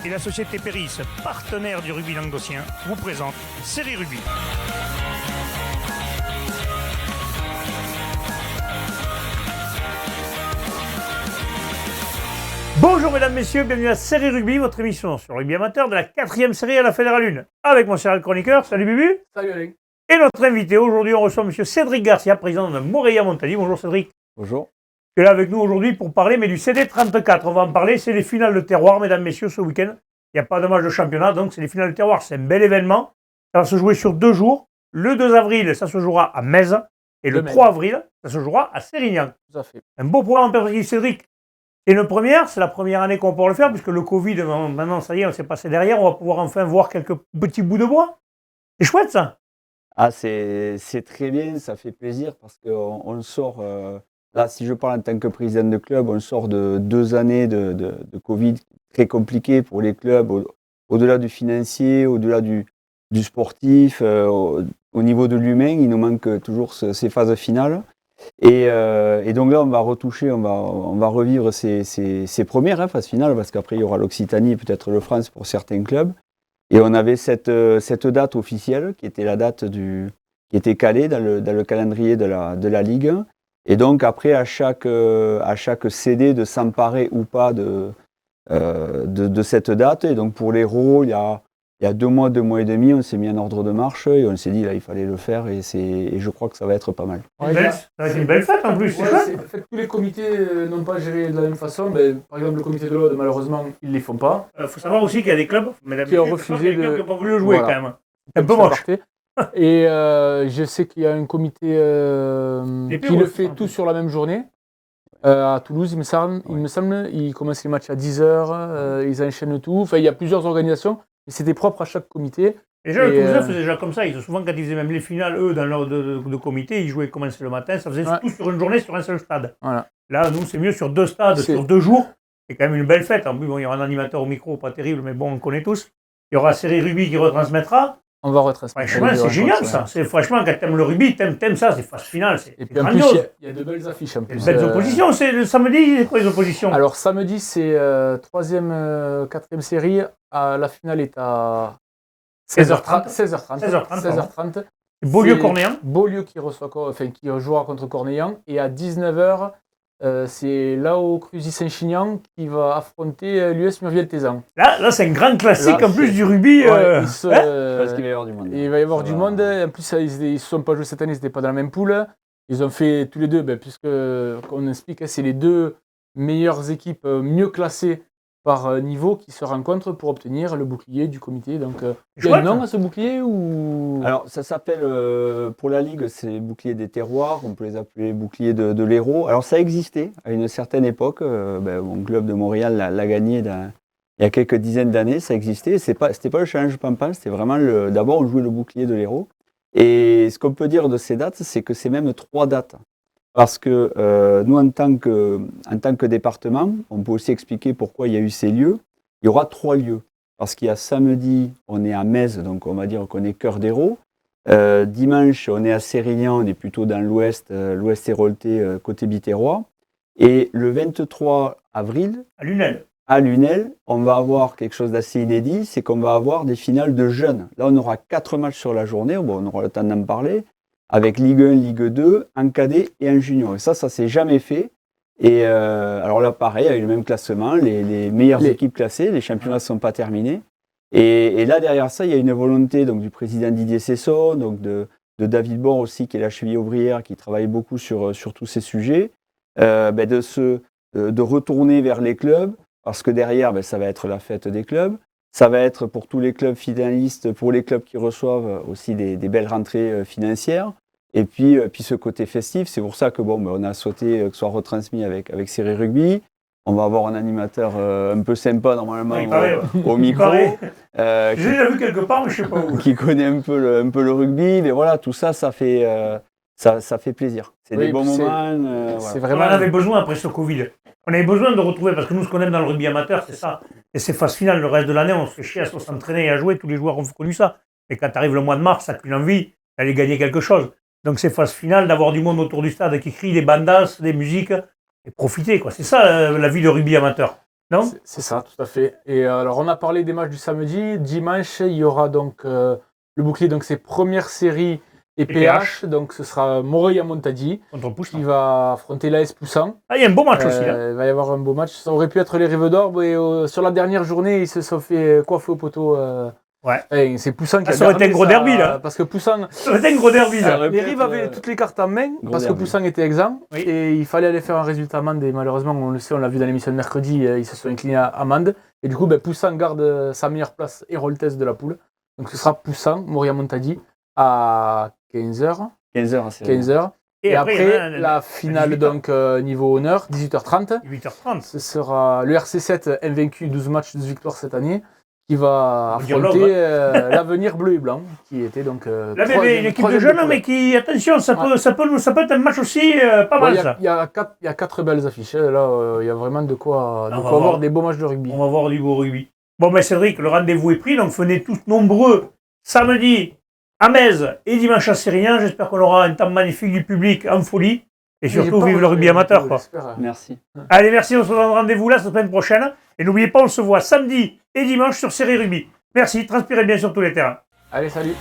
et la société Péris, partenaire du rugby languedocien, vous présente Série Rugby. Bonjour mesdames, messieurs, bienvenue à Série Rugby, votre émission sur le rugby amateur de la 4e série à la Fédérale 1. Avec mon cher chroniqueur, salut Bubu. Salut Alain. Et notre invité, aujourd'hui on reçoit monsieur Cédric Garcia, président de Morelia Montagny. Bonjour Cédric. Bonjour. Tu es là avec nous aujourd'hui pour parler, mais du CD34. On va en parler, c'est les finales de terroir, mesdames, messieurs, ce week-end. Il n'y a pas de match de championnat, donc c'est les finales de terroir. C'est un bel événement. Ça va se jouer sur 2 jours. Le 2 avril, ça se jouera à Metz. Et le 3 avril, ça se jouera à Sérignan. Tout à fait. Un beau programme en perspective, Cédric. C'est une première, c'est la première année qu'on pourra le faire, puisque le Covid, maintenant, ça y est, on s'est passé derrière. On va pouvoir enfin voir quelques petits bouts de bois. C'est chouette, ça. Ah, c'est très bien, ça fait plaisir parce qu'on sort, là, si je parle en tant que président de club, on sort de 2 années de Covid très compliquées pour les clubs, au-delà du financier, au-delà du sportif, au niveau de l'humain, il nous manque toujours ces phases finales. Et donc là, on va retoucher, on va revivre ces premières phases finales, parce qu'après, il y aura l'Occitanie et peut-être le France pour certains clubs. Et on avait cette date officielle, qui était la date qui était calée dans le calendrier de la Ligue 1. Et donc après, à chaque CD de s'emparer ou pas de cette date. Et donc pour l'Hérault, il y a 2 mois et demi, on s'est mis en ordre de marche et on s'est dit là, il fallait le faire et je crois que ça va être pas mal. Ça va être une belle fête en plus. Tous les comités n'ont pas géré de la même façon. Mais, par exemple, le comité de l'Aude, malheureusement, ils ne les font pas. Il faut savoir aussi qu'il y a des clubs qui ont refusé qui n'ont pas voulu jouer quand même. Un peu moche. Et je sais qu'il y a un comité qui le fait tout sur la même journée. À Toulouse, il me semble, ils commencent les matchs à 10h, ils enchaînent tout. Enfin, il y a plusieurs organisations, mais c'était propre à chaque comité. Déjà, le Toulousain faisait déjà comme ça. Souvent, quand ils faisaient même les finales, eux, dans leur de comité, ils jouaient commencer le matin. Ça faisait tout sur une journée, sur un seul stade. Voilà. Là, nous, c'est mieux sur 2 stades, sur 2 jours. C'est quand même une belle fête. En plus, bon, il y aura un animateur au micro, pas terrible, mais bon, on le connaît tous. Il y aura Série Rugby qui retransmettra. On va retransmettre. Franchement, c'est génial ça. Franchement, quand t'aimes le rugby, t'aimes ça, c'est phase finale. Et puis en plus, il y a de belles affiches. En plus. Des belles oppositions. C'est le samedi, c'est quoi les oppositions? Alors samedi, c'est 3e, 4e série. La finale est à 16h30. Beaulieu-Cornéan. Beaulieu qui jouera contre Cornéan. Et à 19h, c'est Lao Cruzy-Saint-Chinian qui va affronter l'US Murviel-Tézan. Là, c'est un grand classique en plus du rugby. Parce qu'il va y avoir du monde. Il va y avoir du monde. En plus, ils ne se sont pas joués cette année, ils n'étaient pas dans la même poule. Ils ont fait tous les deux, puisque, on explique, c'est les 2 meilleures équipes mieux classées par niveau qui se rencontrent pour obtenir le bouclier du comité. Donc, il y a un nom à ce bouclier ou... Alors, ça s'appelle, pour la Ligue, c'est bouclier des terroirs. On peut les appeler bouclier de l'Hérault. Alors, ça existait à une certaine époque. Mon club de Montréal l'a gagné il y a quelques dizaines d'années. Ça existait. C'était pas le challenge Pampan, c'était vraiment d'abord, on jouait le bouclier de l'Hérault. Et ce qu'on peut dire de ces dates, c'est que c'est même 3 dates. Parce que nous, en tant que département, on peut aussi expliquer pourquoi il y a eu ces lieux. Il y aura 3 lieux. Parce qu'il y a samedi, on est à Metz, donc on va dire qu'on est cœur d'Hérault. Dimanche, on est à Sérignan, on est plutôt dans l'ouest héroltais, côté Biterrois. Et le 23 avril, à Lunel, on va avoir quelque chose d'assez inédit, c'est qu'on va avoir des finales de jeunes. Là, on aura 4 matchs sur la journée, on aura le temps d'en parler, avec Ligue 1, Ligue 2, en cadet et en junior. Et ça s'est jamais fait. Et alors là, pareil, avec le même classement, les meilleures équipes classées, les championnats ne sont pas terminés. Et là, derrière ça, il y a une volonté donc, du président Didier Cesson, donc de David Bord aussi, qui est la cheville ouvrière, qui travaille beaucoup sur tous ces sujets, de retourner vers les clubs, parce que derrière, ça va être la fête des clubs. Ça va être pour tous les clubs finalistes, pour les clubs qui reçoivent aussi des belles rentrées financières. Et puis ce côté festif, c'est pour ça que on a souhaité que ce soit retransmis avec Série Rugby. On va avoir un animateur un peu sympa normalement au micro. J'ai déjà vu quelque part, mais je ne sais pas où. Qui connaît un peu le rugby. Mais voilà, tout ça, ça fait plaisir. C'est des bons moments. On en avait besoin après ce Covid. On avait besoin de retrouver, parce que nous, ce qu'on aime dans le rugby amateur, c'est ça. Et c'est phase finale. Le reste de l'année, on se fait chier à s'entraîner et à jouer. Tous les joueurs ont connu ça. Et quand arrive le mois de mars, ça a une envie d'aller gagner quelque chose. Donc c'est phase finale, d'avoir du monde autour du stade qui crie des bandas, des musiques, et profiter, quoi. C'est ça la vie de rugby amateur. Non? C'est ça, tout à fait. Et alors, on a parlé des matchs du samedi. Dimanche, il y aura donc le bouclier, donc c'est première série et PH. Donc, ce sera Moreuil-Montadi Contre Poussin. qui va affronter l'AS Poussin. Ah, il y a un beau match aussi, là. Il va y avoir un beau match. Ça aurait pu être les Rives d'Or, mais sur la dernière journée, ils se sont fait coiffer au poteau. Ouais. C'est Poussin qui a ça aurait été un gardé gros derby, là. Parce que Poussin, Ça va être un gros derby, Ça là. aurait pu les être, Rives avaient toutes les cartes en main gros parce que derby. Poussin était exempt Oui. et il fallait aller faire un résultat amende. Et malheureusement, on le sait, on l'a vu dans l'émission de mercredi, ils se sont inclinés à amende. Et du coup, Poussin garde sa meilleure place Héroltès de la poule. Donc ce sera Poussin, Moria-Montadi à 15h. 15h, c'est 15h. Et après, il y en a la finale 18h. donc niveau honneur, 18h30. 8h30. Ce sera le RC7 invaincu, 12 matchs, 12 victoires cette année, qui va On va dire affronter l'homme, l'avenir bleu et blanc, qui était donc Là, mais une équipe de jeunes, mais qui, attention, ça peut être un match aussi pas mal, ça. Il y a 4 belles affiches. Là, il y a vraiment de quoi On va avoir voir. des beaux matchs de rugby. On va voir du beau rugby. Bon, ben Cédric, le rendez-vous est pris, donc venez tous nombreux samedi à Metz et dimanche à Syrien. J'espère qu'on aura un temps magnifique du public en folie. Et surtout, vive le rugby amateur, quoi. Merci. Allez, merci, on se donne rendez-vous là, la semaine prochaine. Et n'oubliez pas, on se voit samedi et dimanche sur Série Rugby. Merci, transpirez bien sur tous les terrains. Allez, salut.